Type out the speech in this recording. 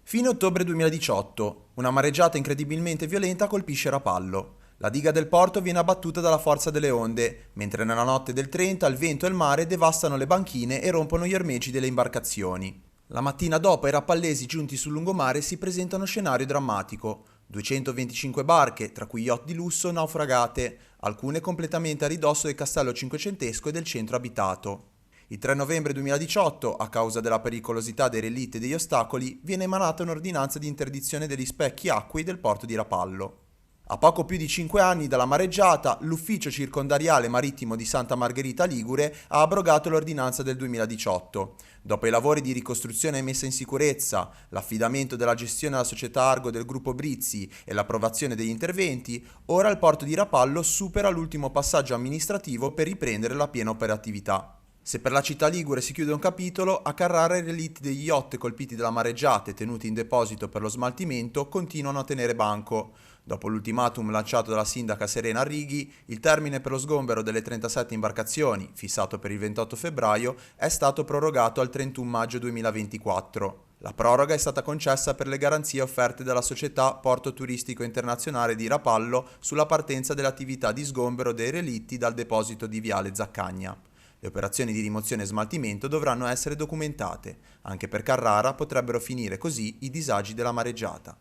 Fine ottobre 2018, una mareggiata incredibilmente violenta colpisce Rapallo. La diga del porto viene abbattuta dalla forza delle onde, mentre nella notte del 30 il vento e il mare devastano le banchine e rompono gli ormeggi delle imbarcazioni. La mattina dopo i rappallesi giunti sul lungomare si presenta uno scenario drammatico. 225 barche, tra cui yacht di lusso, naufragate, alcune completamente a ridosso del castello cinquecentesco e del centro abitato. Il 3 novembre 2018, a causa della pericolosità dei relitti e degli ostacoli, viene emanata un'ordinanza di interdizione degli specchi acquei del porto di Rapallo. A poco più di 5 anni dalla mareggiata, l'ufficio circondariale marittimo di Santa Margherita Ligure ha abrogato l'ordinanza del 2018. Dopo i lavori di ricostruzione e messa in sicurezza, l'affidamento della gestione alla società Argo del gruppo Brizzi e l'approvazione degli interventi, ora il porto di Rapallo supera l'ultimo passaggio amministrativo per riprendere la piena operatività. Se per la città ligure si chiude un capitolo, a Carrara i relitti degli yacht colpiti dalla mareggiata e tenuti in deposito per lo smaltimento continuano a tenere banco. Dopo l'ultimatum lanciato dalla sindaca Serena Righi, il termine per lo sgombero delle 37 imbarcazioni, fissato per il 28 febbraio, è stato prorogato al 31 maggio 2024. La proroga è stata concessa per le garanzie offerte dalla società Porto Turistico Internazionale di Rapallo sulla partenza dell'attività di sgombero dei relitti dal deposito di Viale Zaccagna. Le operazioni di rimozione e smaltimento dovranno essere documentate. Anche per Carrara potrebbero finire così i disagi della mareggiata.